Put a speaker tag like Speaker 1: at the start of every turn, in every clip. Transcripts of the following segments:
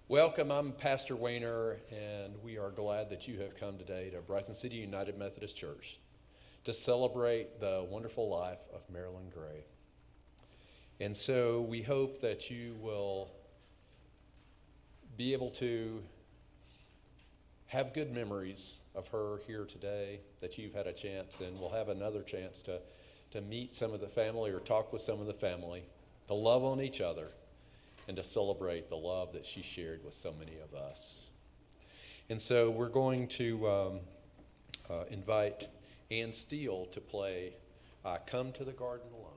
Speaker 1: Welcome, I'm Pastor Wayner, and we are glad that you have come today to Bryson City United Methodist Church to celebrate the wonderful life of Marilyn Gray. And so we hope that you will be able to have good memories of her here today, that you've had a chance, and we'll have another chance to meet some of the family or talk with some of the family, to love on each other, and to celebrate the love that she shared with so many of us. And so we're going to invite Ann Steele to play Come to the Garden Alone.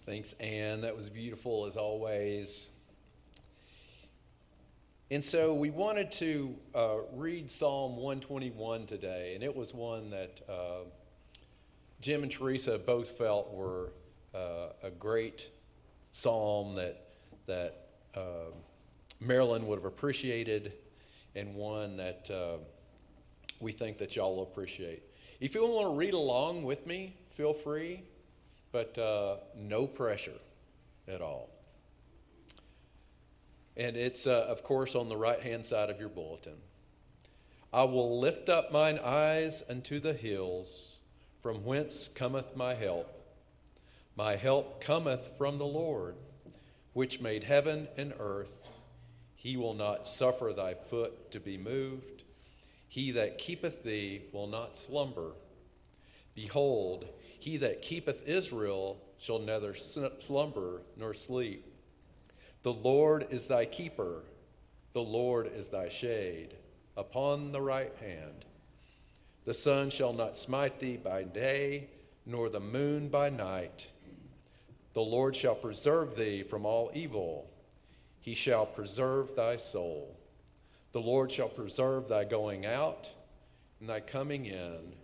Speaker 1: Thanks, Ann. That was beautiful as always. And so we wanted to read Psalm 121 today, and it was one that Jim and Teresa both felt were a great psalm that Marilyn would have appreciated, and one that we think that y'all will appreciate. If you want to read along with me, feel free. But no pressure at all. And it's, of course, on the right-hand side of your bulletin. I will lift up mine eyes unto the hills, from whence cometh my help. My help cometh from the Lord, which made heaven and earth. He will not suffer thy foot to be moved. He that keepeth thee will not slumber. Behold, he that keepeth Israel shall neither slumber nor sleep. The Lord is thy keeper. The Lord is thy shade upon the right hand. The sun shall not smite thee by day, nor the moon by night. The Lord shall preserve thee from all evil. He shall preserve thy soul. The Lord shall preserve thy going out and thy coming in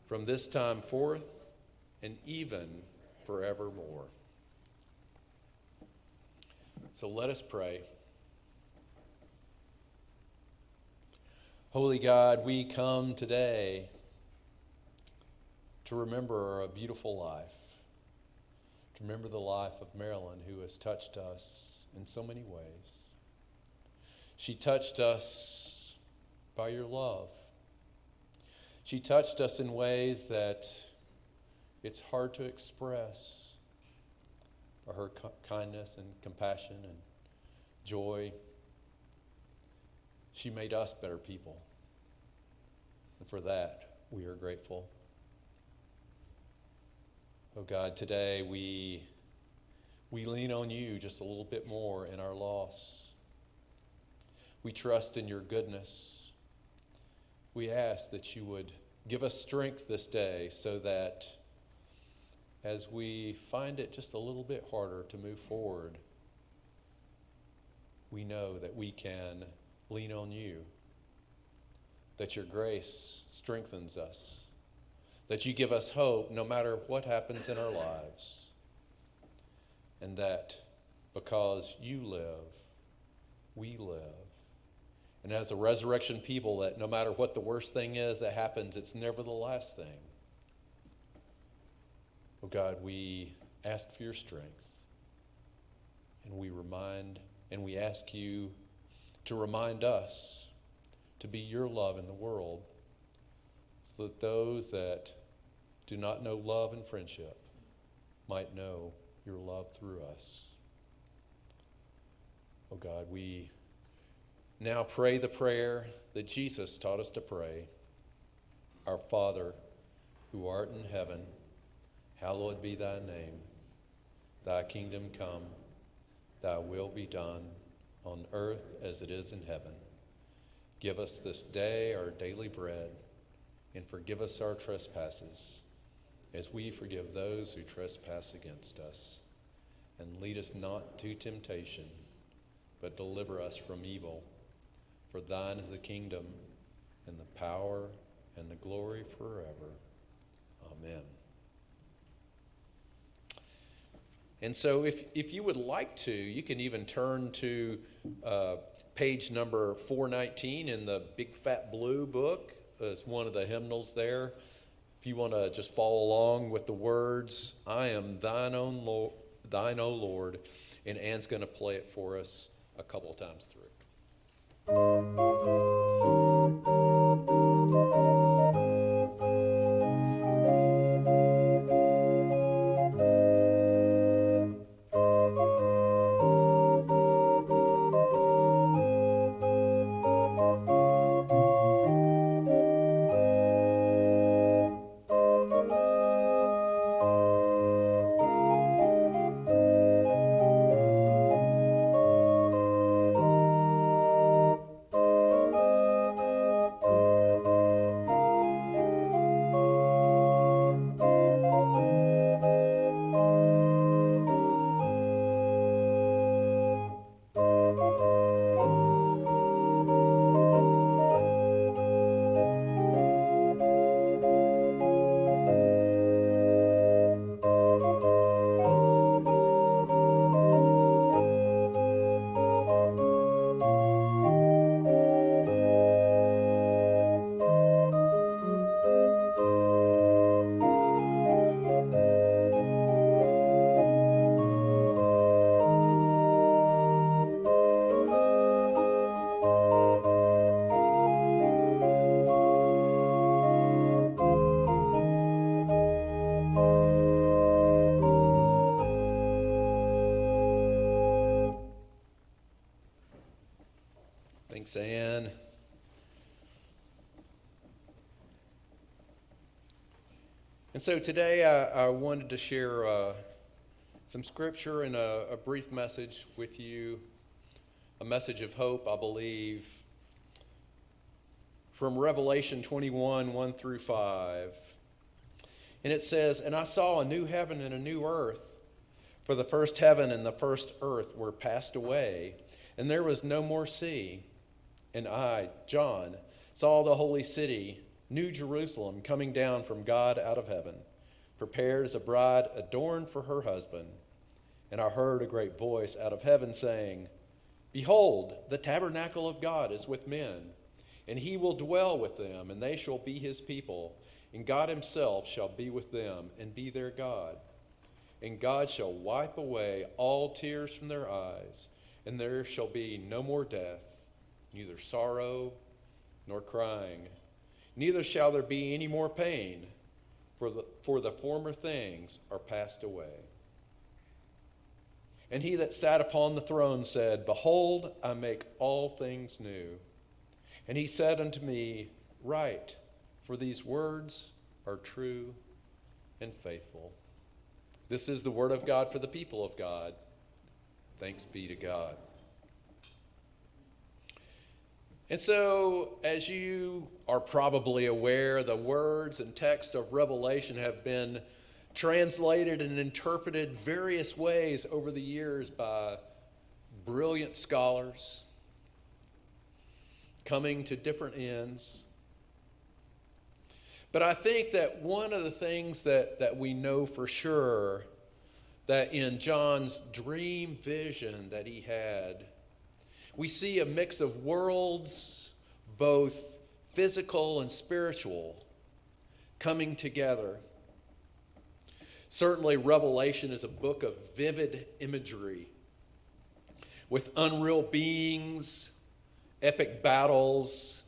Speaker 1: from this time forth and even forevermore. So let us pray. Holy God, we come today to remember a beautiful life, to remember the life of Marilyn, who has touched us in so many ways. She touched us by your love. She touched us in ways that it's hard to express, for her kindness and compassion and joy. She made us better people. And for that, we are grateful. Oh God, today we lean on you just a little bit more in our loss. We trust in your goodness. We ask that you would give us strength this day so that as we find it just a little bit harder to move forward, we know that we can lean on you, that your grace strengthens us, that you give us hope no matter what happens in our lives, and that because you live, we live. And as a resurrection people, that no matter what the worst thing is that happens, it's never the last thing. Oh God, we ask for your strength, and we ask you to remind us to be your love in the world, so that those that do not know love and friendship might know your love through us. Oh God, we now pray the prayer that Jesus taught us to pray. Our Father, who art in heaven, hallowed be thy name. Thy kingdom come, thy will be done, on earth as it is in heaven. Give us this day our daily bread, and forgive us our trespasses, as we forgive those who trespass against us. And lead us not to temptation, but deliver us from evil. For thine is the kingdom, and the power, and the glory forever. Amen. And so if you would like to, you can even turn to page number 419 in the big fat blue book. It's one of the hymnals there. If you want to just follow along with the words, I am thine, O Lord, and Ann's going to play it for us a couple of times through. Thanks, Ann. And so today I wanted to share some scripture and a brief message with you, a message of hope, I believe, from Revelation 21, 1 through 5. And it says, "And I saw a new heaven and a new earth, for the first heaven and the first earth were passed away, and there was no more sea. And I, John, saw the holy city, New Jerusalem, coming down from God out of heaven, prepared as a bride adorned for her husband. And I heard a great voice out of heaven saying, 'Behold, the tabernacle of God is with men, and he will dwell with them, and they shall be his people, and God himself shall be with them and be their God. And God shall wipe away all tears from their eyes, and there shall be no more death, neither sorrow nor crying. Neither shall there be any more pain, for the former things are passed away.' And he that sat upon the throne said, 'Behold, I make all things new.' And he said unto me, 'Write, for these words are true and faithful.'" This is the word of God for the people of God. Thanks be to God. And so, as you are probably aware, the words and text of Revelation have been translated and interpreted various ways over the years by brilliant scholars. coming to different ends. But I think that one of the things that we know for sure, that in John's dream vision that he had, we see a mix of worlds, both physical and spiritual, coming together. Certainly, Revelation is a book of vivid imagery with unreal beings, epic battles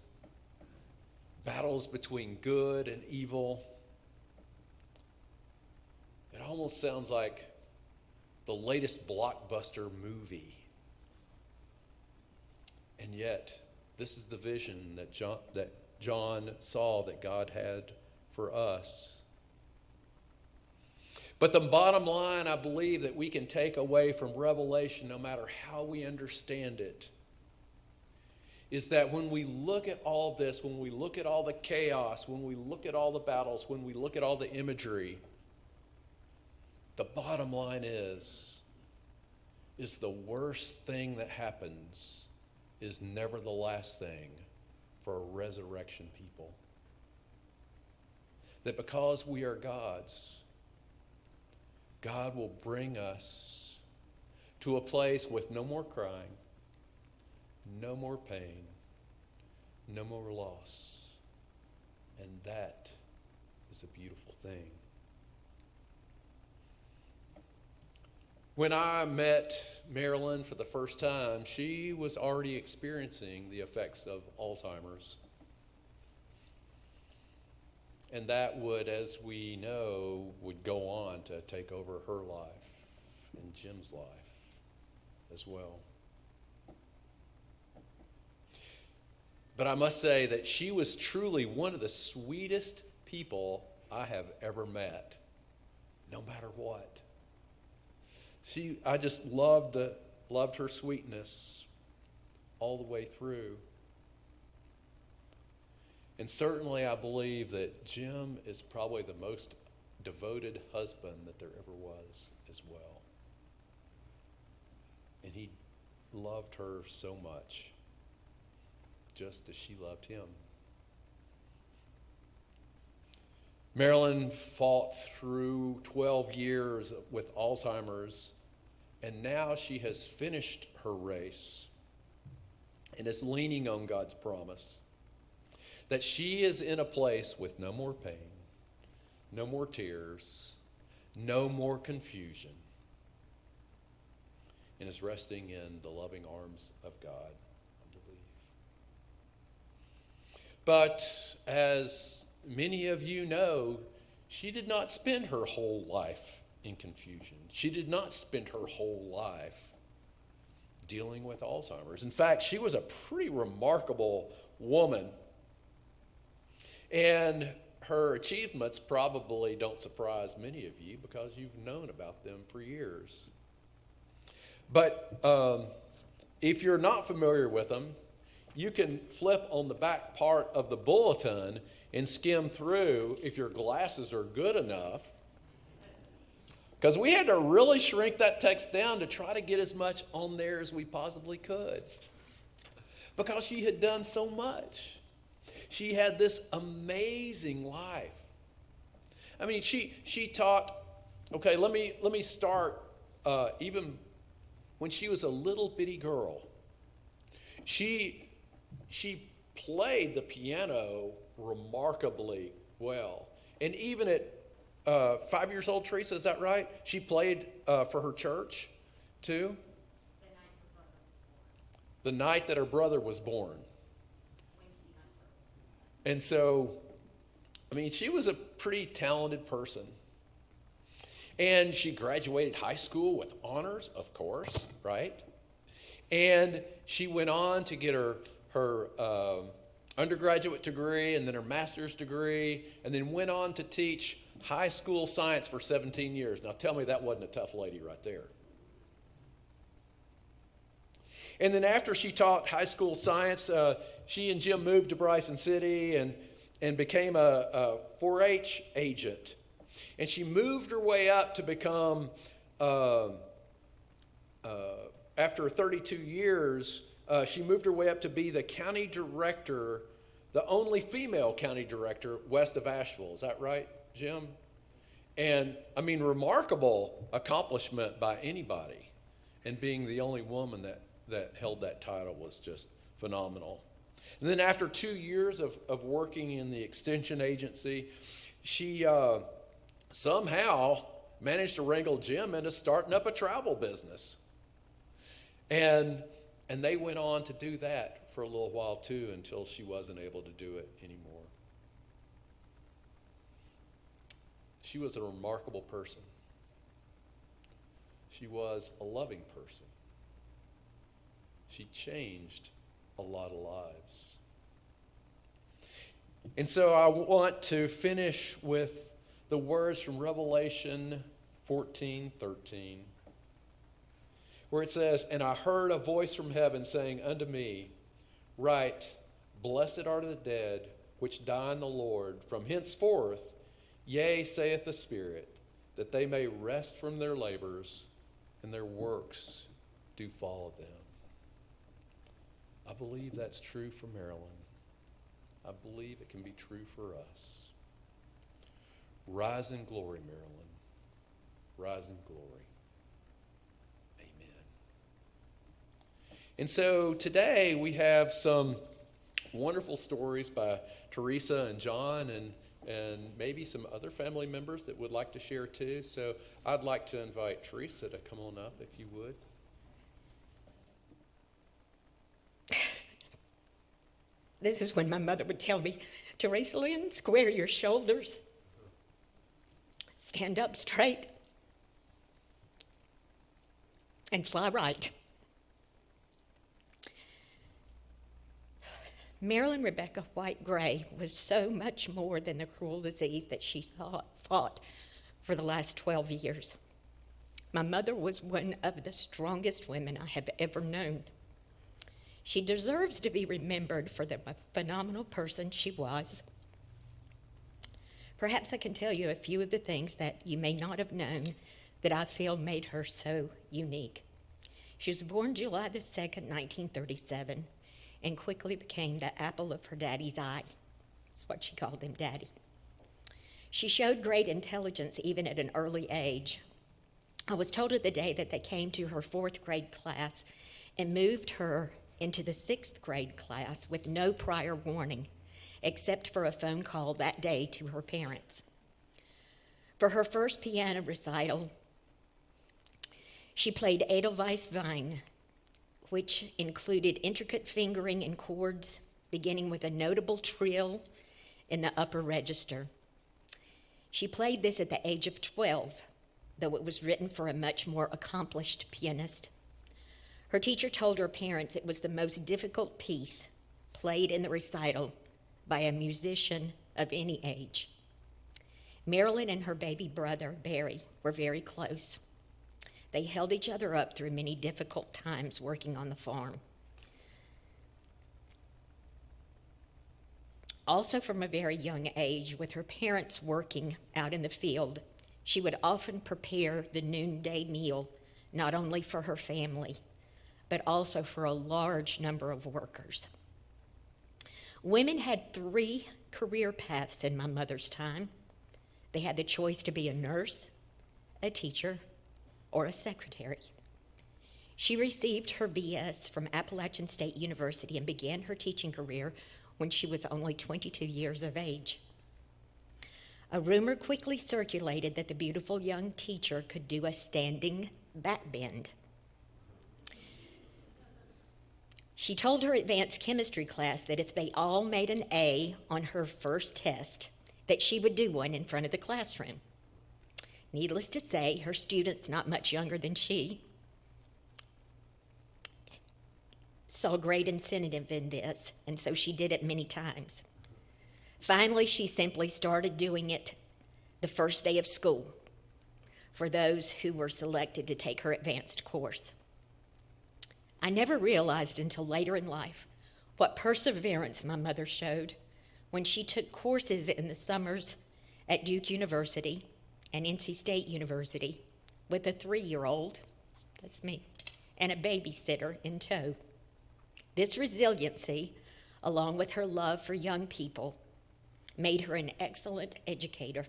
Speaker 1: between good and evil. It almost sounds like the latest blockbuster movie. And yet, this is the vision that John saw that God had for us. But the bottom line, I believe, that we can take away from Revelation, no matter how we understand it, is that when we look at all this, when we look at all the chaos, when we look at all the battles, when we look at all the imagery, the bottom line is the worst thing that happens is never the last thing for a resurrection people. That because we are God's, God will bring us to a place with no more crying, no more pain, no more loss. And that is a beautiful thing. When I met Marilyn for the first time, she was already experiencing the effects of Alzheimer's. And that would, as we know, would go on to take over her life and Jim's life as well. But I must say that she was truly one of the sweetest people I have ever met, no matter what. I just loved her sweetness all the way through. And certainly I believe that Jim is probably the most devoted husband that there ever was as well. And he loved her so much, just as she loved him. Marilyn fought through 12 years with Alzheimer's, and now she has finished her race and is leaning on God's promise that she is in a place with no more pain, no more tears, no more confusion, and is resting in the loving arms of God, I believe. But as many of you know, she did not spend her whole life in confusion. She did not spend her whole life dealing with Alzheimer's. In fact, she was a pretty remarkable woman. And her achievements probably don't surprise many of you because you've known about them for years. But if you're not familiar with them, you can flip on the back part of the bulletin and skim through if your glasses are good enough. Because we had to really shrink that text down to try to get as much on there as we possibly could. Because she had done so much. She had this amazing life. I mean, she taught, okay, let me start even when she was a little bitty girl. She played the piano remarkably well. And even at 5 years old, Teresa, is that right? She played for her church too? The night that her brother was born. And so, I mean, she was a pretty talented person. And she graduated high school with honors, of course, right? And she went on to get her undergraduate degree and then her master's degree, and then went on to teach high school science for 17 years. Now tell me that wasn't a tough lady right there. And then after she taught high school science, she and Jim moved to Bryson City and became a 4-H agent. And she moved her way up to become, after 32 years, she moved her way up to be the county director, the only female county director west of Asheville. Is that right, Jim? And I mean, remarkable accomplishment by anybody. And being the only woman that held that title was just phenomenal. And then after 2 years of working in the extension agency, she somehow managed to wrangle Jim into starting up a travel business. And they went on to do that for a little while too, until she wasn't able to do it anymore. She was a remarkable person. She was a loving person. She changed a lot of lives. And so I want to finish with the words from Revelation 14:13, where it says, "And I heard a voice from heaven saying unto me, Write, Blessed are the dead which die in the Lord from henceforth, yea, saith the Spirit, that they may rest from their labors, and their works do follow them." I believe that's true for Marilyn. I believe it can be true for us. Rise in glory, Marilyn. Rise in glory. Amen. And so today we have some wonderful stories by Teresa and John and maybe some other family members that would like to share too. So I'd like to invite Teresa to come on up if you would.
Speaker 2: This is when my mother would tell me, "Teresa Lynn, square your shoulders. Stand up straight and fly right." Marilyn Rebecca White Gray was so much more than the cruel disease that she fought for the last 12 years. My mother was one of the strongest women I have ever known. She deserves to be remembered for the phenomenal person she was. Perhaps I can tell you a few of the things that you may not have known that I feel made her so unique. She was born July the 2nd, 1937, and quickly became the apple of her daddy's eye. That's what she called him, Daddy. She showed great intelligence even at an early age. I was told of the day that they came to her 4th grade class and moved her into the 6th grade class with no prior warning, except for a phone call that day to her parents. For her first piano recital, she played Edelweiss Wein, which included intricate fingering and chords, beginning with a notable trill in the upper register. She played this at the age of 12, though it was written for a much more accomplished pianist. Her teacher told her parents it was the most difficult piece played in the recital by a musician of any age. Marilyn and her baby brother, Barry, were very close. They held each other up through many difficult times working on the farm. Also from a very young age, with her parents working out in the field, she would often prepare the noonday meal, not only for her family, but also for a large number of workers. Women had 3 career paths in my mother's time. They had the choice to be a nurse, a teacher, or a secretary. She received her BS from Appalachian State University and began her teaching career when she was only 22 years of age. A rumor quickly circulated that the beautiful young teacher could do a standing back bend. She told her advanced chemistry class that if they all made an A on her first test, that she would do one in front of the classroom. Needless to say, her students, not much younger than she, saw great incentive in this, and so she did it many times. Finally, she simply started doing it the first day of school for those who were selected to take her advanced course. I never realized until later in life what perseverance my mother showed when she took courses in the summers at Duke University and NC State University with a 3-year-old, that's me, and a babysitter in tow. This resiliency, along with her love for young people, made her an excellent educator.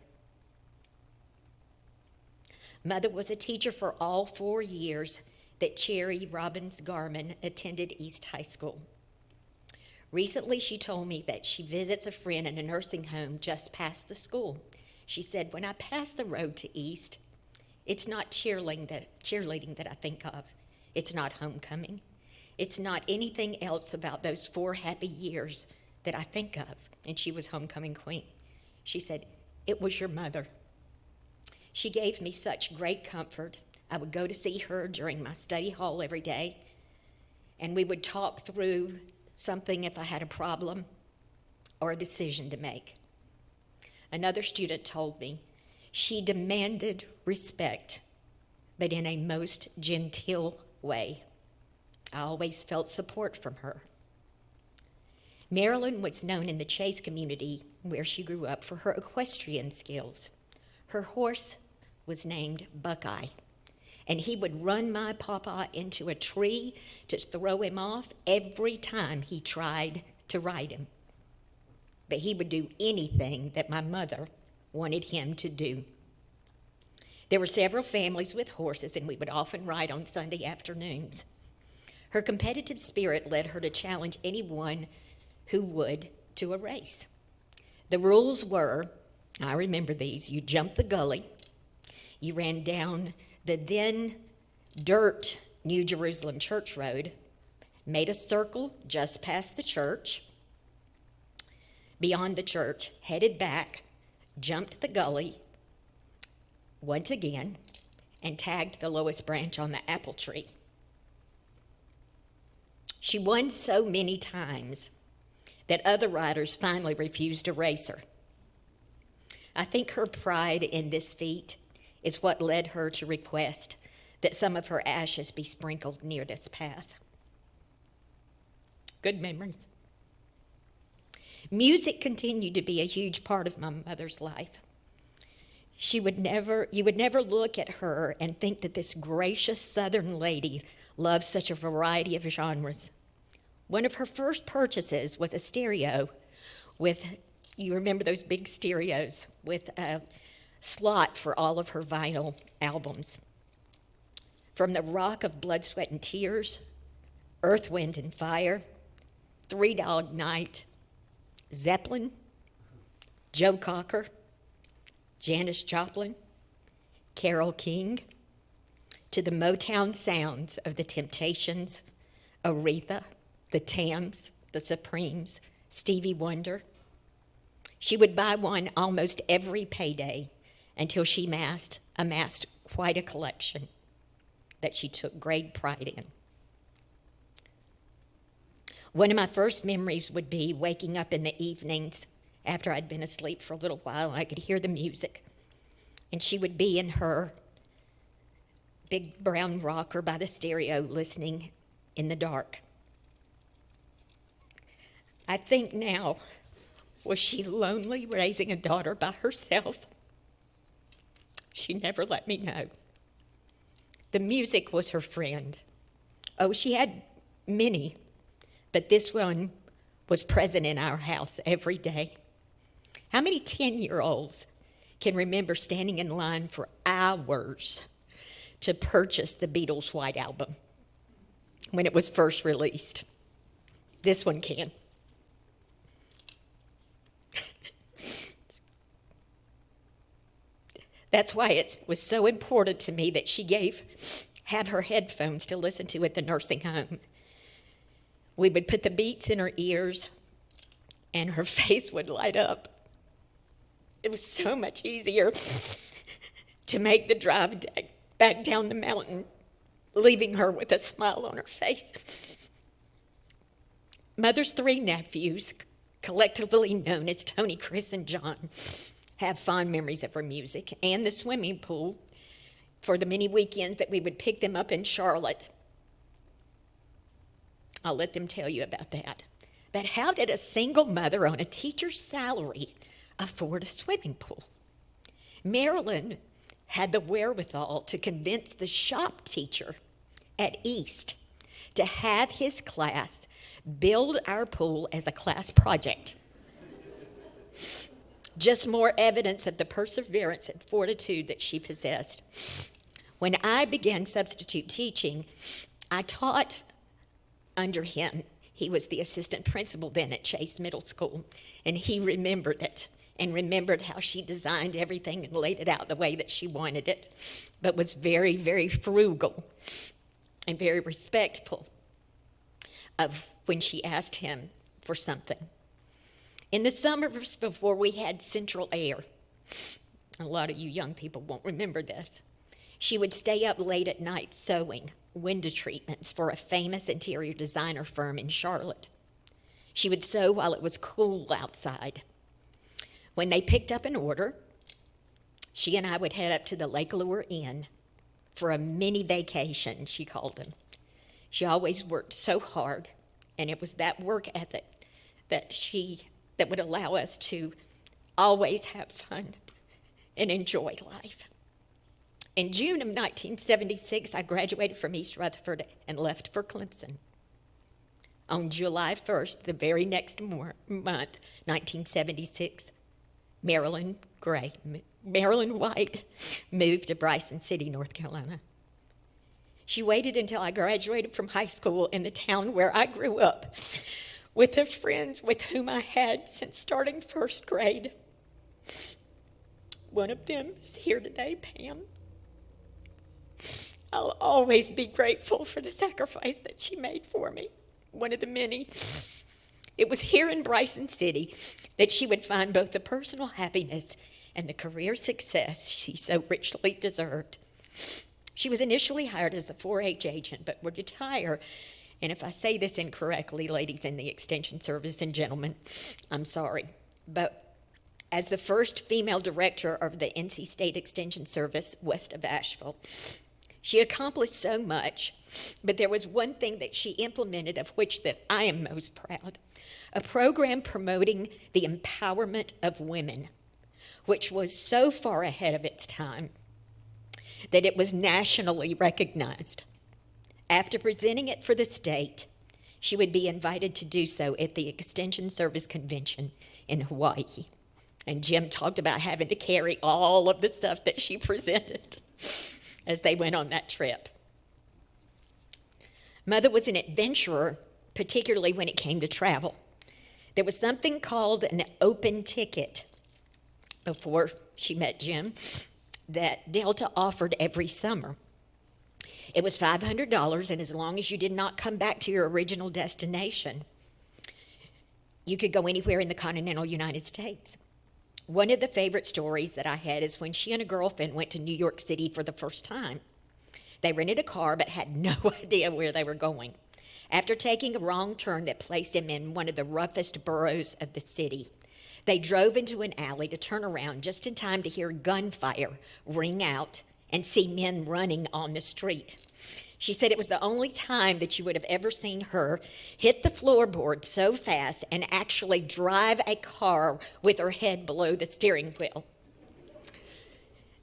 Speaker 2: Mother was a teacher for all 4 years that Cherry Robbins Garman attended East High School. Recently, she told me that she visits a friend in a nursing home just past the school. She said, when I pass the road to East, it's not cheerleading that I think of. It's not homecoming. It's not anything else about those 4 happy years that I think of. And she was homecoming queen. She said, it was your mother. She gave me such great comfort. I would go to see her during my study hall every day, and we would talk through something if I had a problem or a decision to make. Another student told me she demanded respect, but in a most genteel way. I always felt support from her. Marilyn was known in the Chase community where she grew up for her equestrian skills. Her horse was named Buckeye, and he would run my papa into a tree to throw him off every time he tried to ride him. But he would do anything that my mother wanted him to do. There were several families with horses, and we would often ride on Sunday afternoons. Her competitive spirit led her to challenge anyone who would to a race. The rules were, I remember these, you jumped the gully, you ran down the then dirt New Jerusalem Church Road, made a circle just past the church, beyond the church, headed back, jumped the gully once again, and tagged the lowest branch on the apple tree. She won so many times that other riders finally refused to race her. I think her pride in this feat is what led her to request that some of her ashes be sprinkled near this path. Good memories. Music continued to be a huge part of my mother's life. You would never look at her and think that this gracious Southern lady loved such a variety of genres. One of her first purchases was a stereo with, you remember those big stereos, with a slot for all of her vinyl albums. From the rock of Blood, Sweat, and Tears, Earth, Wind, and Fire, Three Dog Night, Zeppelin, Joe Cocker, Janis Joplin, Carole King, to the Motown sounds of the Temptations, Aretha, the Tams, the Supremes, Stevie Wonder. She would buy one almost every payday until she amassed quite a collection that she took great pride in. One of my first memories would be waking up in the evenings after I'd been asleep for a little while and I could hear the music. And she would be in her big brown rocker by the stereo listening in the dark. I think now, was she lonely raising a daughter by herself? She never let me know. The music was her friend. Oh, she had many, but this one was present in our house every day. How many 10-year-olds can remember standing in line for hours to purchase the Beatles' White Album when it was first released? This one can. That's why it was so important to me that she had her headphones to listen to at the nursing home. We would put the beats in her ears, and her face would light up. It was so much easier to make the drive back down the mountain, leaving her with a smile on her face. Mother's 3 nephews, collectively known as Tony, Chris, and John, have fond memories of her music and the swimming pool for the many weekends that we would pick them up in Charlotte. I'll let them tell you about that. But how did a single mother on a teacher's salary afford a swimming pool? Marilyn had the wherewithal to convince the shop teacher at East to have his class build our pool as a class project. Just more evidence of the perseverance and fortitude that she possessed. When I began substitute teaching, I taught under him. He was the assistant principal then at Chase Middle School, and he remembered it and remembered how she designed everything and laid it out the way that she wanted it, but was very, very frugal and very respectful of when she asked him for something. In the summers before we had central air, a lot of you young people won't remember this, she would stay up late at night sewing window treatments for a famous interior designer firm in Charlotte. She would sew while it was cool outside. When they picked up an order, she and I would head up to the Lake Lure Inn for a mini vacation, she called them. She always worked so hard, and it was that work ethic that would allow us to always have fun and enjoy life. In June of 1976, I graduated from East Rutherford and left for Clemson. On July 1st, the very next month, 1976, Marilyn White moved to Bryson City, North Carolina. She waited until I graduated from high school in the town where I grew up with the friends with whom I had since starting first grade. One of them is here today, Pam. I'll always be grateful for the sacrifice that she made for me, one of the many. It was here in Bryson City that she would find both the personal happiness and the career success she so richly deserved. She was initially hired as the 4-H agent, but would retire. And if I say this incorrectly, ladies in the Extension Service and gentlemen, I'm sorry. But as the first female director of the NC State Extension Service west of Asheville, she accomplished so much, but there was one thing that she implemented of which that I am most proud, a program promoting the empowerment of women, which was so far ahead of its time that it was nationally recognized. After presenting it for the state, she would be invited to do so at the Extension Service Convention in Hawaii. And Jim talked about having to carry all of the stuff that she presented as they went on that trip. Mother was an adventurer, particularly when it came to travel. There was something called an open ticket before she met Jim that Delta offered every summer. It was $500, and as long as you did not come back to your original destination, you could go anywhere in the continental United States. One of the favorite stories that I had is when she and a girlfriend went to New York City for the first time. They rented a car but had no idea where they were going. After taking a wrong turn that placed them in one of the roughest boroughs of the city, they drove into an alley to turn around just in time to hear gunfire ring out and see men running on the street. She said it was the only time that you would have ever seen her hit the floorboard so fast and actually drive a car with her head below the steering wheel.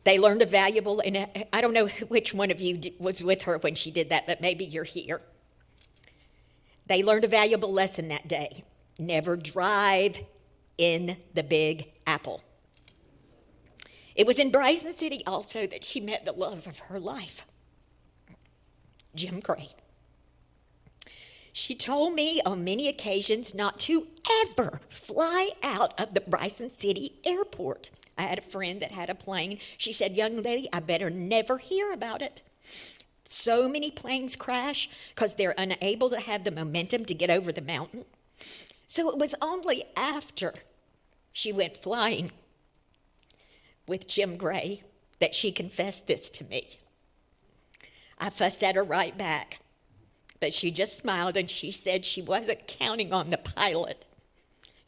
Speaker 2: They learned a valuable, and I don't know which one of you was with her when she did that, but maybe you're here. They learned a valuable lesson that day. Never drive in the Big Apple. It was in Bryson City also that she met the love of her life, Jim Gray. She told me on many occasions not to ever fly out of the Bryson City airport. I had a friend that had a plane. She said, "Young lady, I better never hear about it." So many planes crash because they're unable to have the momentum to get over the mountain. So it was only after she went flying with Jim Gray that she confessed this to me. I fussed at her right back, but she just smiled and she said she wasn't counting on the pilot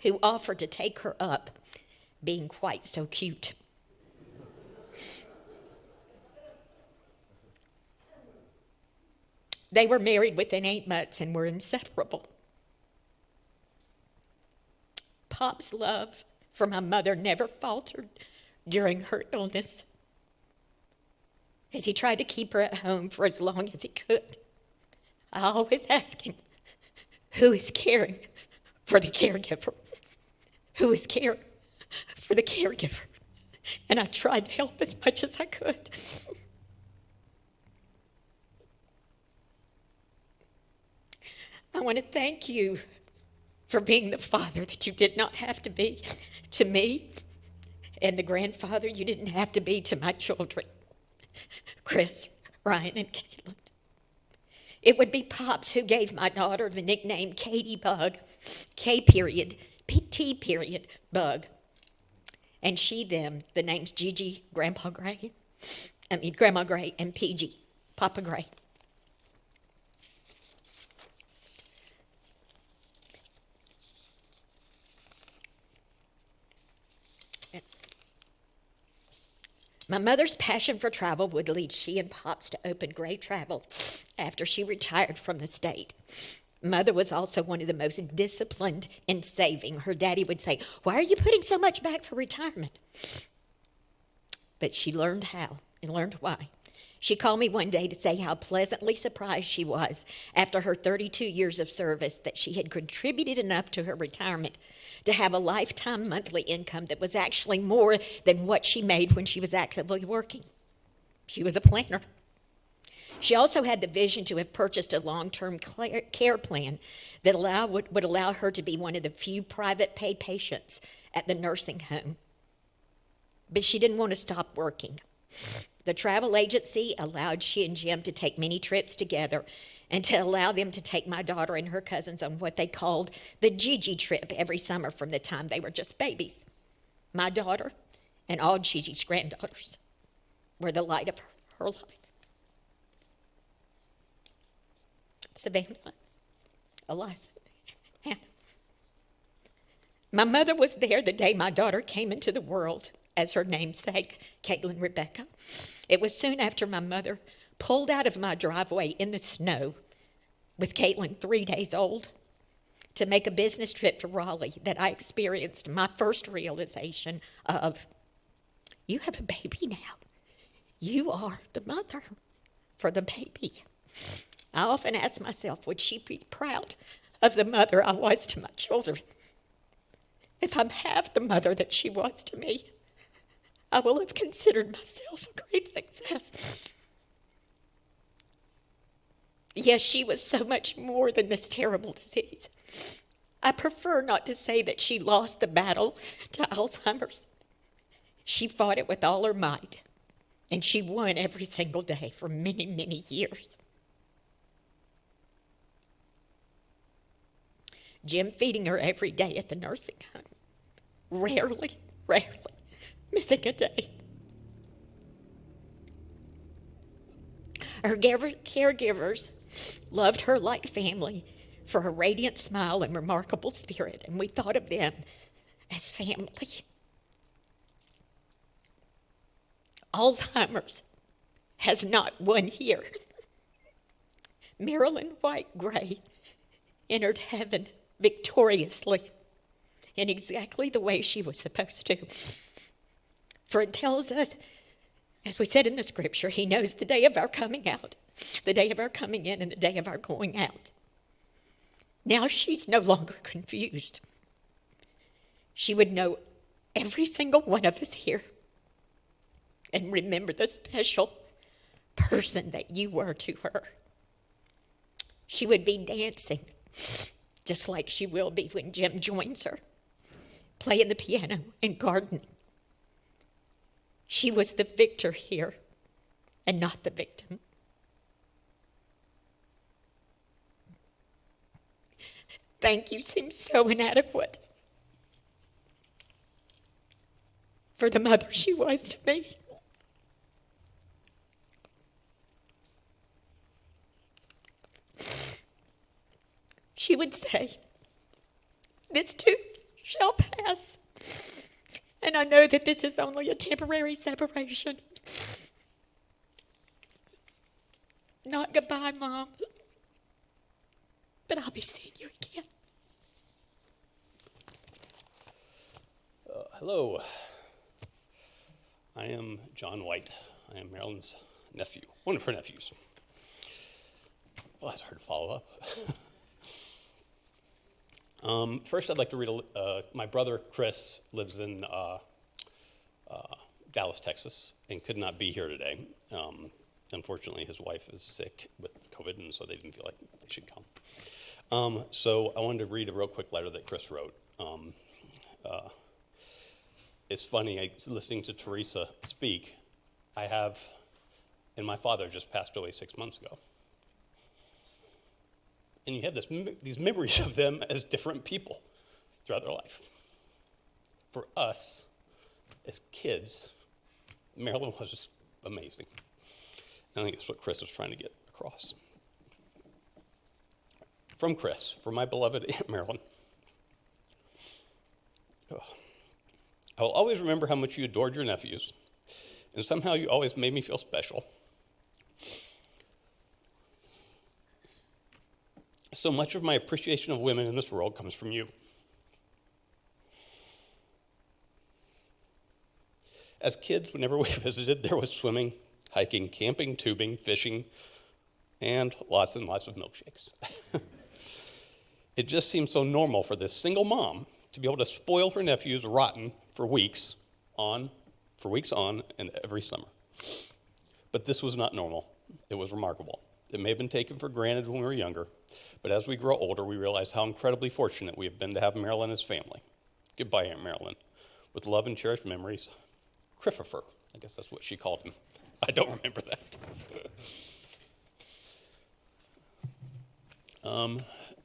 Speaker 2: who offered to take her up being quite so cute. They were married within 8 months and were inseparable. Pop's love for my mother never faltered during her illness, as he tried to keep her at home for as long as he could. I always ask him, who is caring for the caregiver? Who is caring for the caregiver? And I tried to help as much as I could. I want to thank you for being the father that you did not have to be to me, and the grandfather you didn't have to be to my children, Chris, Ryan, and Caitlin. It would be Pops who gave my daughter the nickname Katie Bug, K period, T period, Bug. And she, them, the names Gigi, Grandma Gray, and PG, Papa Gray. My mother's passion for travel would lead she and Pops to open Gray Travel after she retired from the state. Mother was also one of the most disciplined in saving. Her daddy would say, "Why are you putting so much back for retirement?" But she learned how and learned why. She called me one day to say how pleasantly surprised she was after her 32 years of service that she had contributed enough to her retirement to have a lifetime monthly income that was actually more than what she made when she was actively working. She was a planner. She also had the vision to have purchased a long-term care plan that would allow her to be one of the few private pay patients at the nursing home. But she didn't want to stop working. The travel agency allowed she and Jim to take many trips together and to allow them to take my daughter and her cousins on what they called the Gigi trip every summer from the time they were just babies. My daughter and all Gigi's granddaughters were the light of her life. Savannah, Eliza, Hannah. My mother was there the day my daughter came into the world as her namesake, Caitlin Rebecca. It was soon after my mother pulled out of my driveway in the snow with Caitlin 3 days old to make a business trip to Raleigh that I experienced my first realization of, you have a baby now. You are the mother for the baby. I often ask myself, would she be proud of the mother I was to my children? If I'm half the mother that she was to me, I will have considered myself a great success. Yes, she was so much more than this terrible disease. I prefer not to say that she lost the battle to Alzheimer's. She fought it with all her might, and she won every single day for many, many years. Jim feeding her every day at the nursing home, rarely missing a day. Her caregivers loved her like family for her radiant smile and remarkable spirit, and we thought of them as family. Alzheimer's has not won here. Marilyn White Gray entered heaven victoriously in exactly the way she was supposed to. For it tells us, as we said in the scripture, he knows the day of our coming out, the day of our coming in, and the day of our going out. Now she's no longer confused. She would know every single one of us here and remember the special person that you were to her. She would be dancing, just like she will be when Jim joins her, playing the piano and gardening. She was the victor here and not the victim. Thank you seems so inadequate for the mother she was to me. She would say, "This too shall pass. And I know that this is only a temporary separation. Not goodbye, Mom. But I'll be seeing you again."
Speaker 3: Hello. I am John White. I am Marilyn's nephew, one of her nephews. Well, that's hard to follow up. First, I'd like to read my brother, Chris, lives in Dallas, Texas, and could not be here today. Unfortunately, his wife is sick with COVID, and so they didn't feel like they should come. So I wanted to read a real quick letter that Chris wrote. It's funny, listening to Teresa speak, and my father just passed away 6 months ago. And you have these memories of them as different people throughout their life. For us, as kids, Marilyn was just amazing. And I think that's what Chris was trying to get across. From Chris, for my beloved Aunt Marilyn. I will always remember how much you adored your nephews, and somehow you always made me feel special. So much of my appreciation of women in this world comes from you. As kids, whenever we visited, there was swimming, hiking, camping, tubing, fishing, and lots of milkshakes. It just seemed so normal for this single mom to be able to spoil her nephews rotten for weeks on and every summer. But this was not normal. It was remarkable. It may have been taken for granted when we were younger, but as we grow older, we realize how incredibly fortunate we have been to have Marilyn as family. Goodbye, Aunt Marilyn. With love and cherished memories, Christopher. I guess that's what she called him. I don't remember that.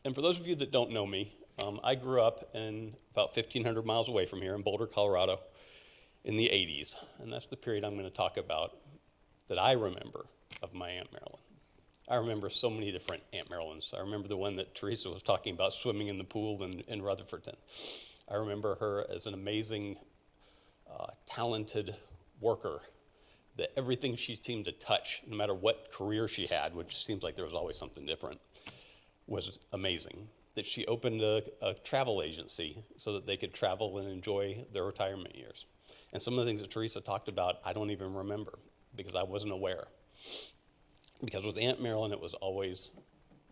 Speaker 3: And for those of you that don't know me, I grew up in about 1,500 miles away from here in Boulder, Colorado in the 80s. And that's the period I'm going to talk about that I remember of my Aunt Marilyn. I remember so many different Aunt Marilyns. I remember the one that Teresa was talking about swimming in the pool in Rutherfordton. I remember her as an amazing, talented worker, that everything she seemed to touch, no matter what career she had, which seems like there was always something different, was amazing. That she opened a travel agency so that they could travel and enjoy their retirement years. And some of the things that Teresa talked about, I don't even remember because I wasn't aware. Because with Aunt Marilyn, it was always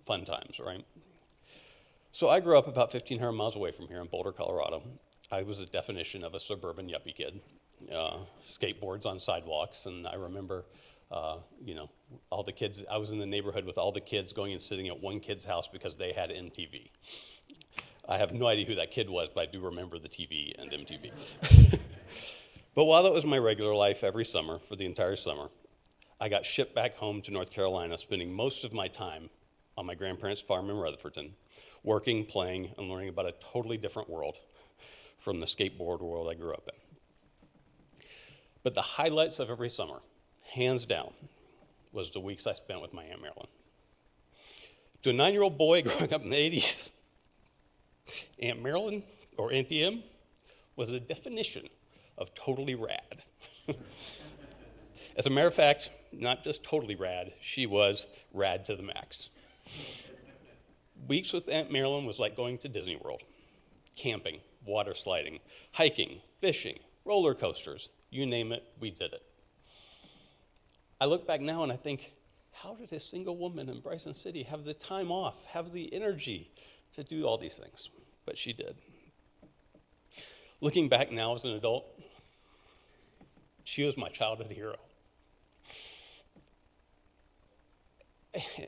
Speaker 3: fun times, right? So I grew up about 1,500 miles away from here in Boulder, Colorado. I was a definition of a suburban yuppie kid. Skateboards on sidewalks, and I remember, all the kids, I was in the neighborhood with all the kids going and sitting at one kid's house because they had MTV. I have no idea who that kid was, but I do remember the TV and MTV. But while that was my regular life every summer, for the entire summer, I got shipped back home to North Carolina, spending most of my time on my grandparents' farm in Rutherfordton, working, playing, and learning about a totally different world from the skateboard world I grew up in. But the highlights of every summer, hands down, was the weeks I spent with my Aunt Marilyn. To a 9-year-old boy growing up in the 80s, Aunt Marilyn, or Auntie M, was the definition of totally rad. As a matter of fact, not just totally rad, she was rad to the max. Weeks with Aunt Marilyn was like going to Disney World. Camping, water sliding, hiking, fishing, roller coasters, you name it, we did it. I look back now and I think, how did a single woman in Bryson City have the time off, have the energy to do all these things? But she did. Looking back now as an adult, she was my childhood hero.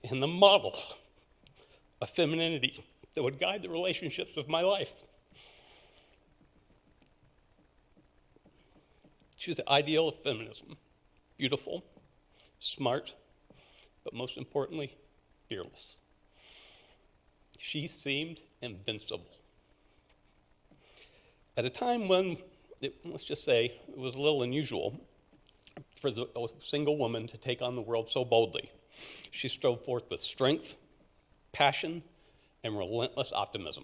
Speaker 3: And the model of femininity that would guide the relationships of my life. She was the ideal of feminism. Beautiful, smart, but most importantly, fearless. She seemed invincible. At a time when, let's just say, it was a little unusual for a single woman to take on the world so boldly, she strode forth with strength, passion, and relentless optimism,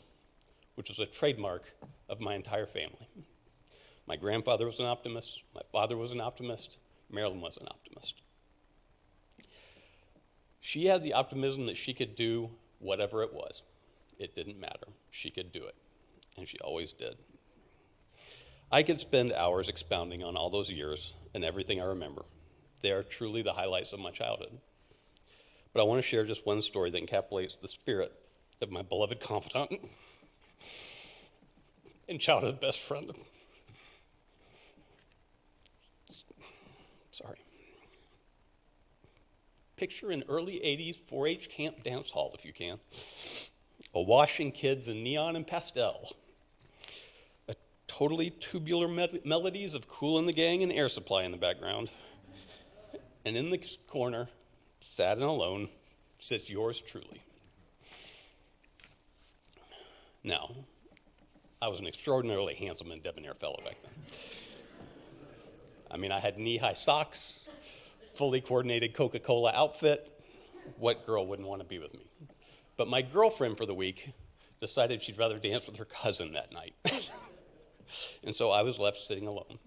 Speaker 3: which was a trademark of my entire family. My grandfather was an optimist, my father was an optimist, Marilyn was an optimist. She had the optimism that she could do whatever it was. It didn't matter. She could do it, and she always did. I could spend hours expounding on all those years and everything I remember. They are truly the highlights of my childhood. But I want to share just one story that encapsulates the spirit of my beloved confidant and childhood best friend. Sorry. Picture an early 80s 4-H camp dance hall, if you can. Awash in kids in neon and pastel. A totally tubular melodies of Kool and the Gang and Air Supply in the background. And in the corner, sad and alone, sits yours truly. Now, I was an extraordinarily handsome and debonair fellow back then. I mean, I had knee-high socks, fully coordinated Coca-Cola outfit. What girl wouldn't want to be with me? But my girlfriend for the week decided she'd rather dance with her cousin that night. And so I was left sitting alone.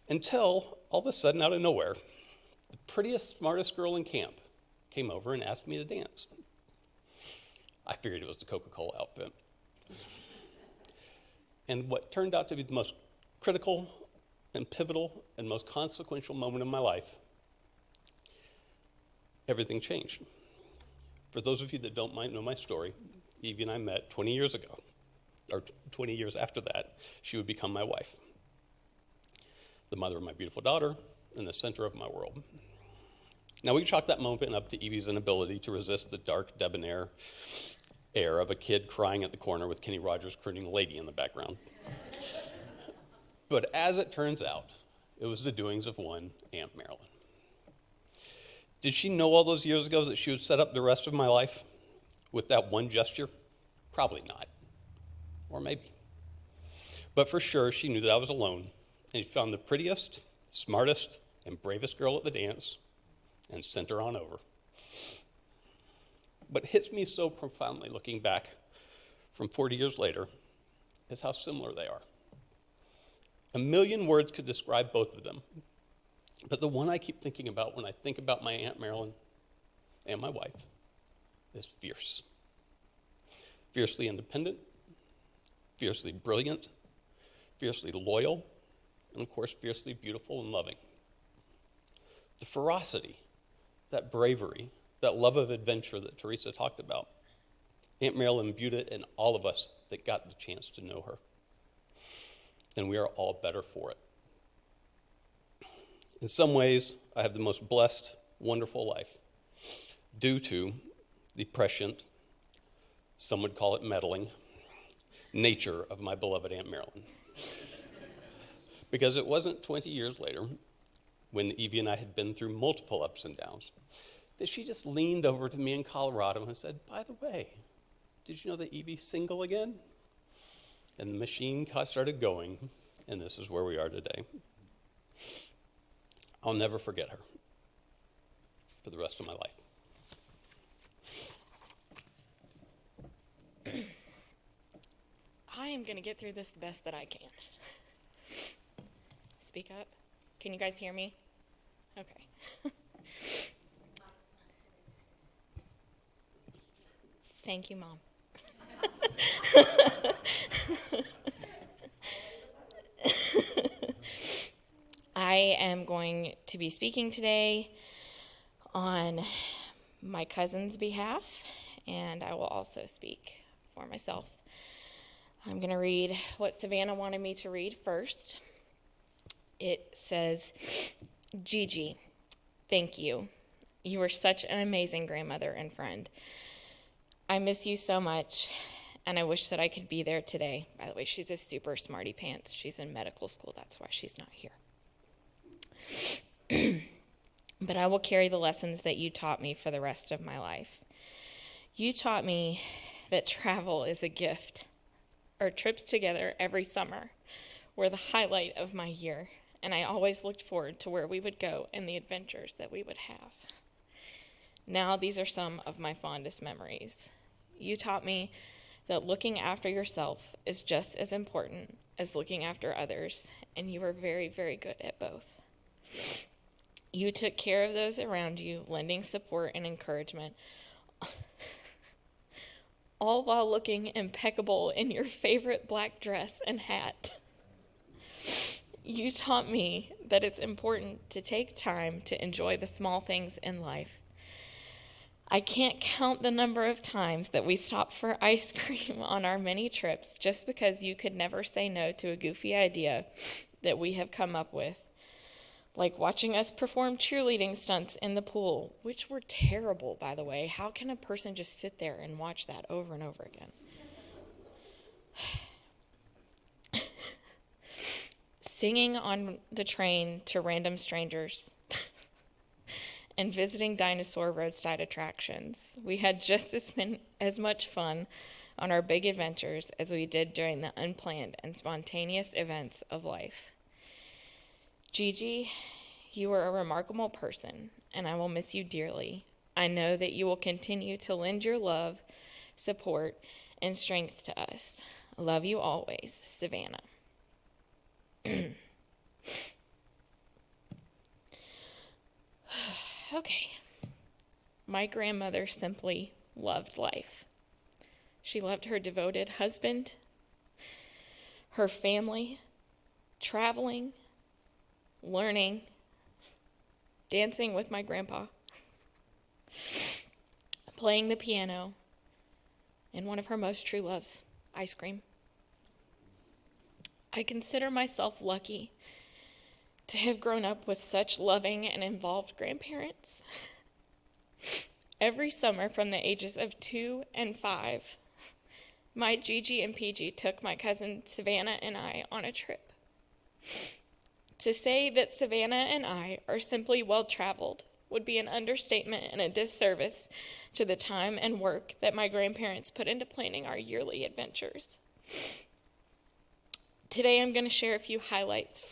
Speaker 3: Until, all of a sudden, out of nowhere, the prettiest, smartest girl in camp came over and asked me to dance. I figured it was the Coca-Cola outfit. And what turned out to be the most critical and pivotal and most consequential moment of my life, everything changed. For those of you that don't know my story, Evie and I met 20 years ago, or 20 years after that, she would become my wife, the mother of my beautiful daughter, and the center of my world. Now, we can chalk that moment up to Evie's inability to resist the dark, debonair air of a kid crying at the corner with Kenny Rogers crooning Lady in the background. But as it turns out, it was the doings of one Aunt Marilyn. Did she know all those years ago that she would set up the rest of my life with that one gesture? Probably not. Or maybe. But for sure, she knew that I was alone, and she found the prettiest, smartest, and bravest girl at the dance and sent her on over. What hits me so profoundly looking back from 40 years later is how similar they are. A million words could describe both of them, but the one I keep thinking about when I think about my Aunt Marilyn and my wife is fierce. Fiercely independent, fiercely brilliant, fiercely loyal, and of course, fiercely beautiful and loving. The ferocity, that bravery, that love of adventure that Teresa talked about, Aunt Marilyn imbued it in all of us that got the chance to know her. And we are all better for it. In some ways, I have the most blessed, wonderful life due to the prescient, some would call it meddling, nature of my beloved Aunt Marilyn. Because it wasn't 20 years later, when Evie and I had been through multiple ups and downs, that she just leaned over to me in Colorado and said, "By the way, did you know that Evie's single again?" And the machine started going, and this is where we are today. I'll never forget her for the rest of my life.
Speaker 4: I am going to get through this the best that I can. Speak up. Can you guys hear me? Okay. Thank you, Mom. I am going to be speaking today on my cousin's behalf, and I will also speak for myself. I'm going to read what Savannah wanted me to read first. It says, "Gigi, thank you. You were such an amazing grandmother and friend. I miss you so much, and I wish that I could be there today." By the way, she's a super smarty pants. She's in medical school. That's why she's not here. "But I will carry the lessons that you taught me for the rest of my life. You taught me that travel is a gift. Our trips together every summer were the highlight of my year, and I always looked forward to where we would go and the adventures that we would have. Now these are some of my fondest memories. You taught me that looking after yourself is just as important as looking after others, and you were very, very good at both. You took care of those around you, lending support and encouragement, all while looking impeccable in your favorite black dress and hat. You taught me that it's important to take time to enjoy the small things in life I can't count the number of times that we stopped for ice cream on our many trips just because you could never say no to a goofy idea that we have come up with. Like watching us perform cheerleading stunts in the pool, which were terrible, by the way. How can a person just sit there and watch that over and over again? Singing on the train to random strangers and visiting dinosaur roadside attractions. We had just as much fun on our big adventures as we did during the unplanned and spontaneous events of life. Gigi, you are a remarkable person, and I will miss you dearly. I know that you will continue to lend your love, support, and strength to us. I love you always, Savannah. Okay. My grandmother simply loved life. She loved her devoted husband, her family, traveling, learning, dancing with my grandpa, playing the piano, and one of her most true loves, ice cream. I consider myself lucky to have grown up with such loving and involved grandparents. Every summer from the ages of 2 and 5, my Gigi and PG took my cousin Savannah and I on a trip. To say that Savannah and I are simply well-traveled would be an understatement and a disservice to the time and work that my grandparents put into planning our yearly adventures. Today I'm going to share a few highlights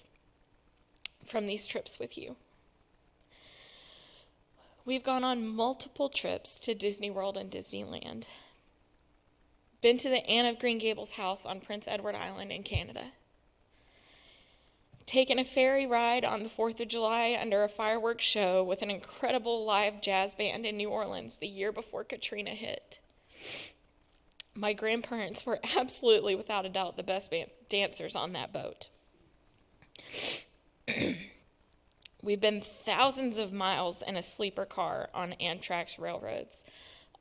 Speaker 4: from these trips with you. We've gone on multiple trips to Disney World and Disneyland. Been to the Anne of Green Gables house on Prince Edward Island in Canada. Taken a ferry ride on the 4th of July under a fireworks show with an incredible live jazz band in New Orleans the year before Katrina hit. My grandparents were absolutely, without a doubt, the best dancers on that boat. We've been thousands of miles in a sleeper car on Amtrak's railroads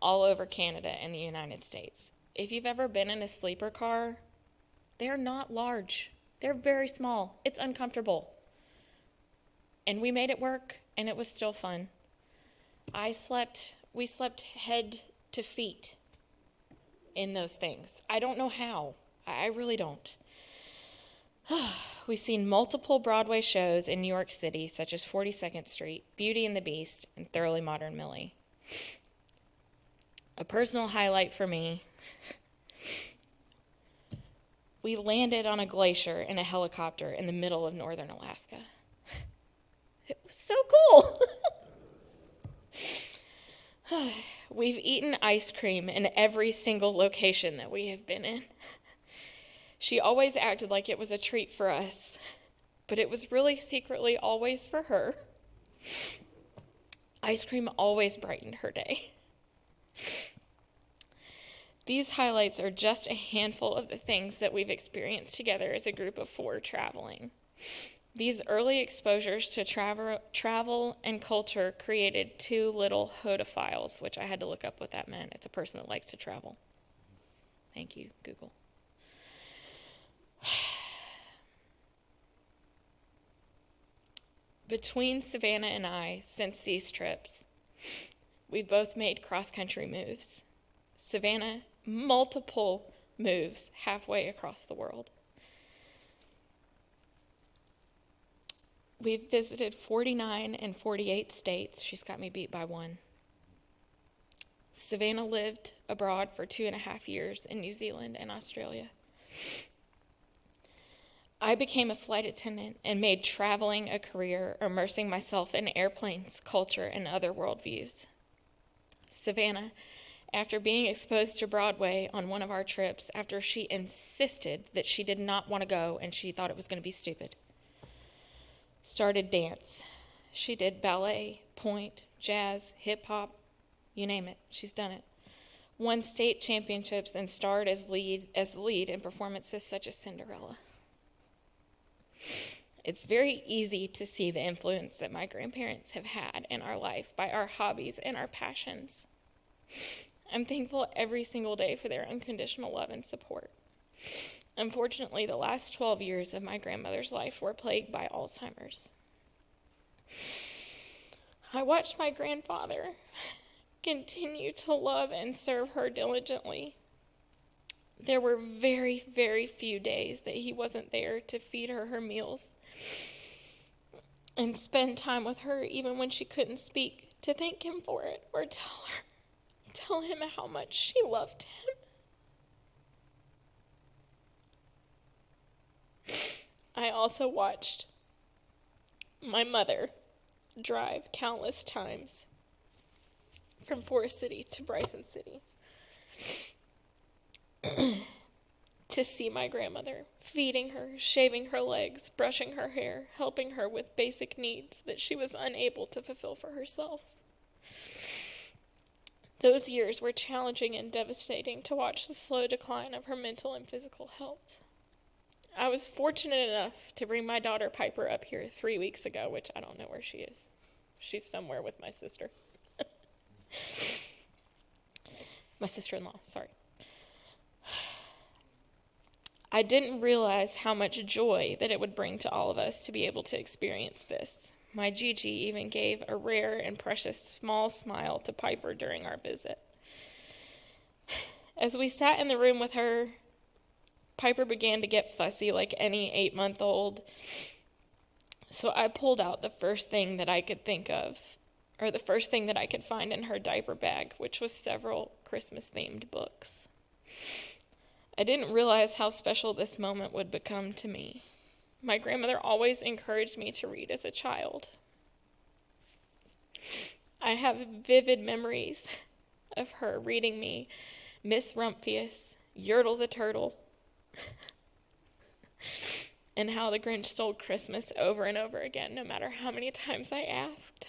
Speaker 4: all over Canada and the United States. If you've ever been in a sleeper car, they're not large. They're very small. It's uncomfortable. And we made it work, and it was still fun. We slept head to feet in those things. I don't know how. I really don't. We've seen multiple Broadway shows in New York City, such as 42nd Street, Beauty and the Beast, and Thoroughly Modern Millie. A personal highlight for me, we landed on a glacier in a helicopter in the middle of northern Alaska. It was so cool. We've eaten ice cream in every single location that we have been in. She always acted like it was a treat for us, but it was really secretly always for her. Ice cream always brightened her day. These highlights are just a handful of the things that we've experienced together as a group of 4 traveling. These early exposures to travel and culture created 2 little hodophiles, which I had to look up what that meant. It's a person that likes to travel. Thank you, Google. Between Savannah and I, since these trips, we've both made cross-country moves. Savannah, multiple moves halfway across the world. We've visited 49 and 48 states. She's got me beat by 1. Savannah lived abroad for 2.5 years in New Zealand and Australia. I became a flight attendant and made traveling a career, immersing myself in airplanes, culture, and other worldviews. Savannah, after being exposed to Broadway on one of our trips, after she insisted that she did not want to go and she thought it was going to be stupid, started dance. She did ballet, pointe, jazz, hip-hop, you name it. She's done it. Won state championships and starred as the lead in performances such as Cinderella. It's very easy to see the influence that my grandparents have had in our life by our hobbies and our passions. I'm thankful every single day for their unconditional love and support. Unfortunately, the last 12 years of my grandmother's life were plagued by Alzheimer's. I watched my grandfather continue to love and serve her diligently. There were very, very few days that he wasn't there to feed her her meals and spend time with her even when she couldn't speak, to thank him for it or tell him how much she loved him. I also watched my mother drive countless times from Forest City to Bryson City to see my grandmother, feeding her, shaving her legs, brushing her hair, helping her with basic needs that she was unable to fulfill for herself. Those years were challenging and devastating to watch the slow decline of her mental and physical health. I was fortunate enough to bring my daughter Piper up here 3 weeks ago, which I don't know where she is. She's somewhere with my sister. My sister-in-law, sorry. I didn't realize how much joy that it would bring to all of us to be able to experience this. My Gigi even gave a rare and precious small smile to Piper during our visit. As we sat in the room with her, Piper began to get fussy like any 8-month-old. So I pulled out the first thing that I could think of, or the first thing that I could find in her diaper bag, which was several Christmas-themed books. I didn't realize how special this moment would become to me. My grandmother always encouraged me to read as a child. I have vivid memories of her reading me Miss Rumphius, Yertle the Turtle, and How the Grinch Stole Christmas over and over again, no matter how many times I asked.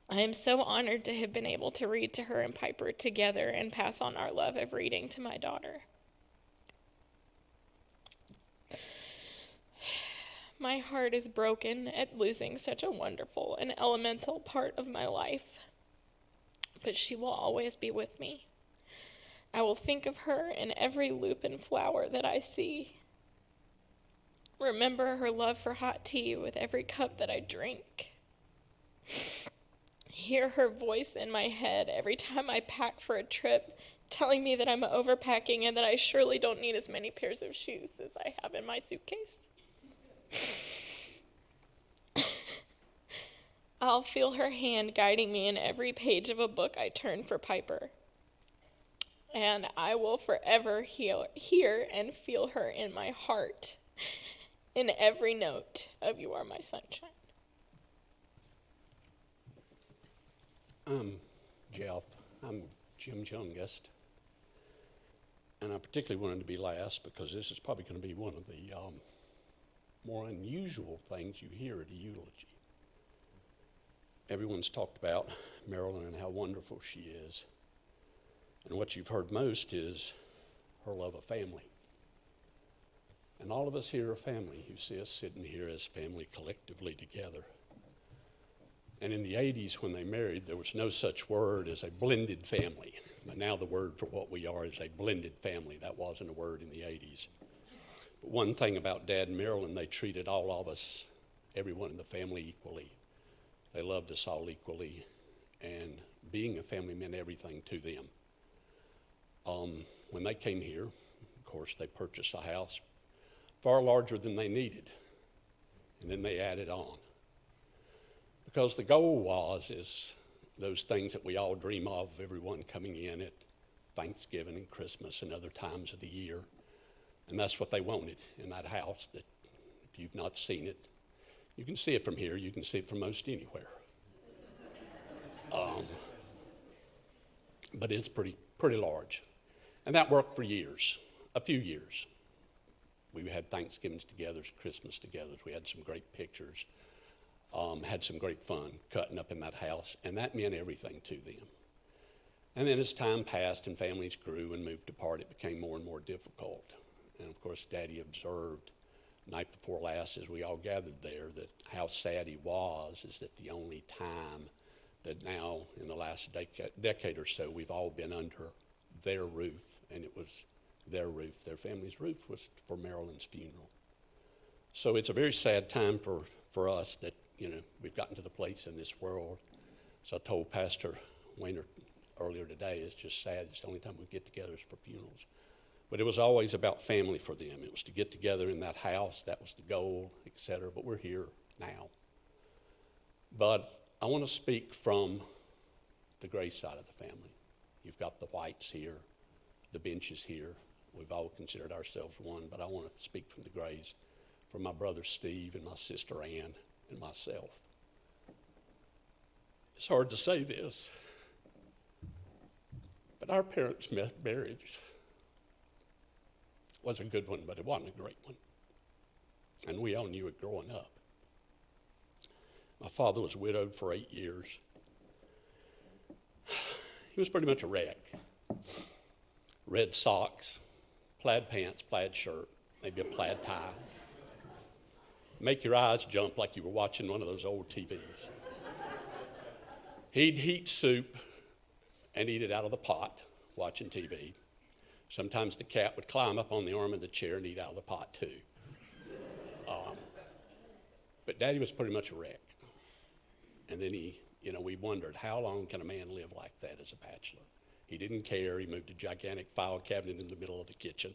Speaker 4: I am so honored to have been able to read to her and Piper together and pass on our love of reading to my daughter. My heart is broken at losing such a wonderful and elemental part of my life, but she will always be with me. I will think of her in every lupin flower that I see. Remember her love for hot tea with every cup that I drink. Hear her voice in my head every time I pack for a trip, telling me that I'm overpacking and that I surely don't need as many pairs of shoes as I have in my suitcase. I'll feel her hand guiding me in every page of a book I turn for Piper. And I will forever hear and feel her in my heart in every note of You Are My Sunshine.
Speaker 3: Jeff. I'm Jim's youngest. And I particularly wanted to be last because this is probably going to be one of the more unusual things you hear at a eulogy. Everyone's talked about Marilyn and how wonderful she is. And what you've heard most is her love of family. And all of us here are family. You see us sitting here as family collectively together. And in the 80s when they married, there was no such word as a blended family. But now the word for what we are is a blended family. That wasn't a word in the 80s. But one thing about Dad and Marilyn, they treated all of us, everyone in the family, equally. They loved us all equally. And being a family meant everything to them. When they came here, of course, they purchased a house far larger than they needed. And then they added on. Because the goal is those things that we all dream of, everyone coming in at Thanksgiving and Christmas and other times of the year. And that's what they wanted in that house, that if you've not seen it, you can see it from here, you can see it from most anywhere. But it's pretty large. And that worked for years, a few years. We had Thanksgivings together, Christmas together. We had some great pictures. Had some great fun cutting up in that house, and that meant everything to them. And then as time passed and families grew and moved apart, it became more and more difficult. And of course, Daddy observed night before last as we all gathered there that how sad he was is that the only time
Speaker 5: that now in the last decade or so, we've all been under their roof, and it was their roof. Their family's roof was for Marilyn's funeral. So it's a very sad time for us that, we've gotten to the place in this world. So I told Pastor Wayner earlier today, it's just sad. It's the only time we get together is for funerals. But it was always about family for them. It was to get together in that house. That was the goal, etc. But we're here now. But I want to speak from the Gray side of the family. You've got the Whites here, the Benches here. We've all considered ourselves one, but I want to speak from the Grays, from my brother Steve and my sister Ann and myself. It's hard to say this, but our parents' marriage was a good one, but it wasn't a great one. And we all knew it growing up. My father was widowed for 8 years. He was pretty much a wreck. Red socks, plaid pants, plaid shirt, maybe a plaid tie. Make your eyes jump like you were watching one of those old TVs. He'd heat soup and eat it out of the pot, watching TV. Sometimes the cat would climb up on the arm of the chair and eat out of the pot too. But Daddy was pretty much a wreck. And then we wondered, how long can a man live like that as a bachelor? He didn't care. He moved a gigantic file cabinet in the middle of the kitchen.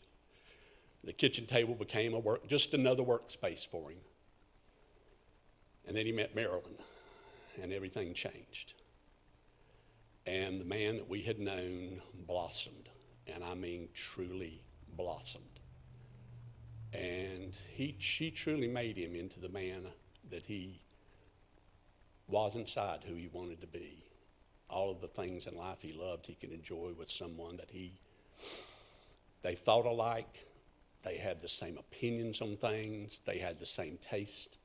Speaker 5: The kitchen table became just another workspace for him. And then he met Marilyn, and everything changed. And the man that we had known blossomed, and I mean truly blossomed. And she truly made him into the man that he was inside, who he wanted to be. All of the things in life he loved, he could enjoy with someone that they thought alike, they had the same opinions on things, they had the same taste.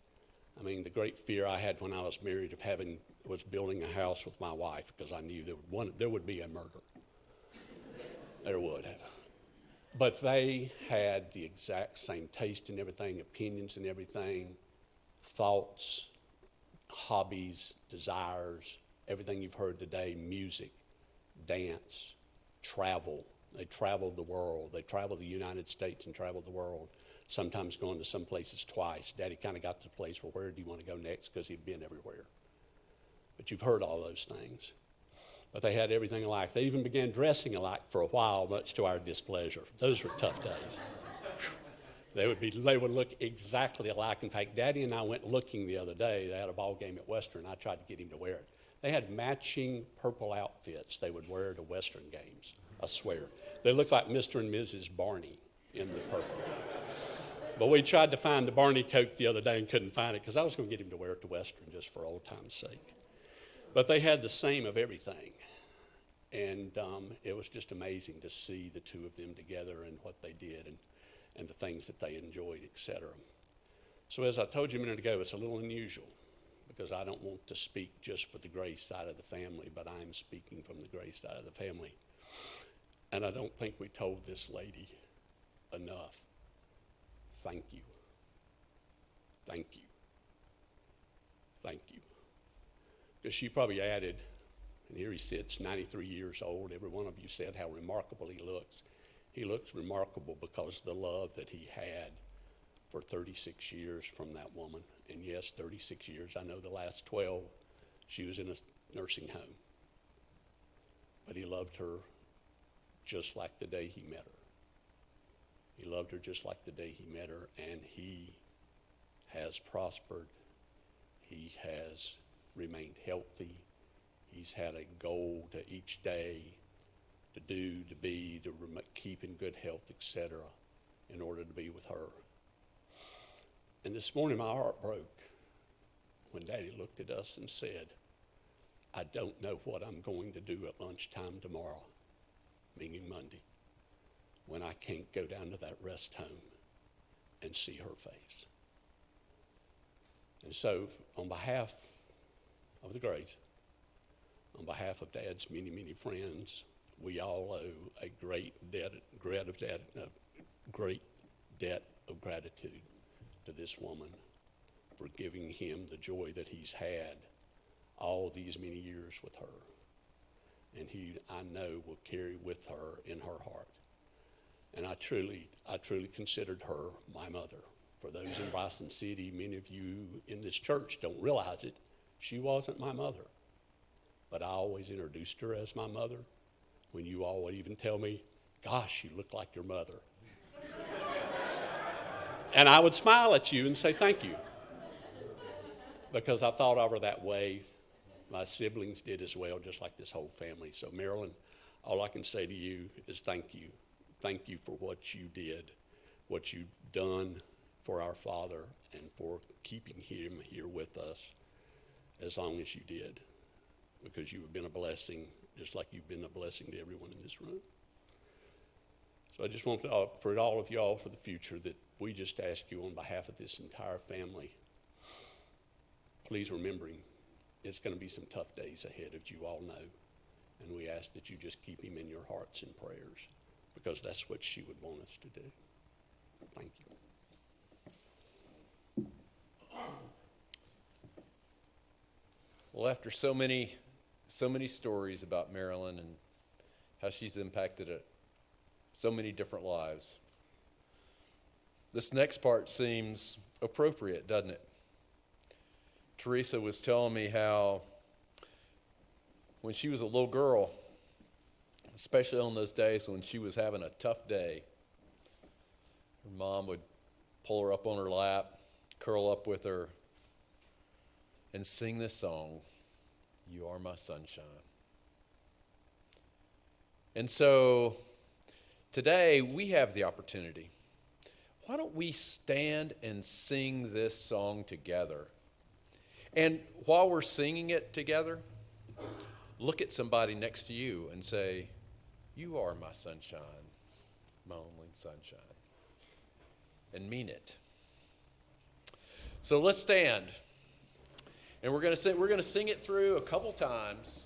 Speaker 5: I mean, the great fear I had when I was married was building a house with my wife, because I knew there would be a murder. There would have. But they had the exact same taste in everything, opinions in everything, thoughts, hobbies, desires, everything you've heard today, music, dance, travel. They traveled the world. They traveled the United States and traveled the world, sometimes going to some places twice. Daddy kind of got to the place where do you want to go next, because he'd been everywhere. But you've heard all those things. But they had everything alike. They even began dressing alike for a while, much to our displeasure. Those were tough days. They would look exactly alike. In fact, Daddy and I went looking the other day. They had a ball game at Western. I tried to get him to wear it. They had matching purple outfits they would wear to Western games, I swear. They looked like Mr. and Mrs. Barney in the purple. But we tried to find the Barney coat the other day and couldn't find it, because I was going to get him to wear it to Western just for old time's sake. But they had the same of everything. And it was just amazing to see the two of them together and what they did and the things that they enjoyed, etc. So as I told you a minute ago, it's a little unusual, because I don't want to speak just for the Gray side of the family, but I'm speaking from the Gray side of the family. And I don't think we told this lady enough. Thank you. Thank you. Thank you. Because she probably added, and here he sits, 93 years old. Every one of you said how remarkable he looks. He looks remarkable because of the love that he had for 36 years from that woman. And yes, 36 years. I know the last 12, she was in a nursing home. But he loved her just like the day he met her. He loved her just like the day he met her, and he has prospered. He has remained healthy. He's had a goal to each day to do, to be, to keep in good health, etc., in order to be with her. And this morning my heart broke when Daddy looked at us and said, I don't know what I'm going to do at lunchtime tomorrow, meaning Monday, when I can't go down to that rest home and see her face. And so on behalf of the Grays, on behalf of Dad's many, many friends, we all owe a great debt of gratitude to this woman for giving him the joy that he's had all these many years with her. And he, I know, will carry with her in her heart. And I truly considered her my mother. For those in Bryson City, many of you in this church don't realize it. She wasn't my mother. But I always introduced her as my mother. When you all would even tell me, gosh, you look like your mother. And I would smile at you and say thank you. Because I thought of her that way. My siblings did as well, just like this whole family. So Marilyn, all I can say to you is thank you. Thank you for what you did, what you've done for our father, and for keeping him here with us as long as you did. Because you have been a blessing, just like you've been a blessing to everyone in this room. So I just want to, for all of y'all for the future, that we just ask you on behalf of this entire family, please remembering it's going to be some tough days ahead, as you all know. And we ask that you just keep him in your hearts and prayers, because that's what she would want us to do. Thank you.
Speaker 1: Well, after so many stories about Marilyn and how she's impacted so many different lives, this next part seems appropriate, doesn't it? Teresa was telling me how when she was a little girl, especially on those days when she was having a tough day, her mom would pull her up on her lap, curl up with her, and sing this song, "You Are My Sunshine." And so today we have the opportunity. Why don't we stand and sing this song together? And while we're singing it together, look at somebody next to you and say, "You are my sunshine, my only sunshine." And mean it. So let's stand. And we're going to sing it through a couple times.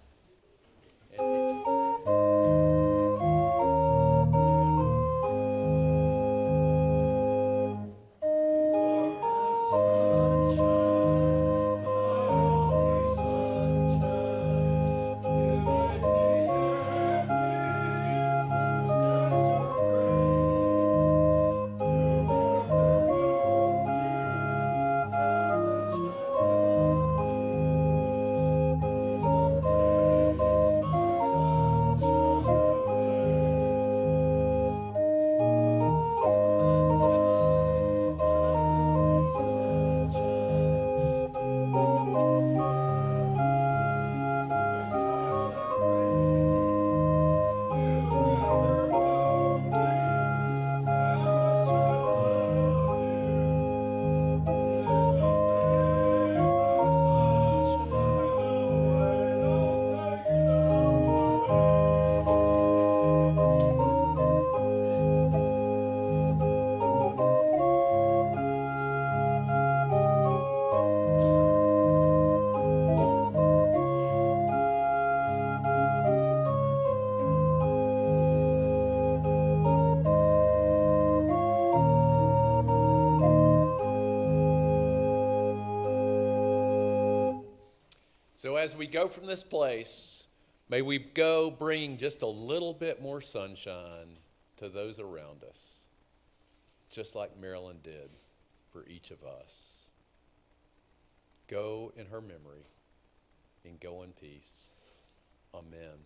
Speaker 1: So as we go from this place, may we go bringing just a little bit more sunshine to those around us, just like Marilyn did for each of us. Go in her memory and go in peace. Amen.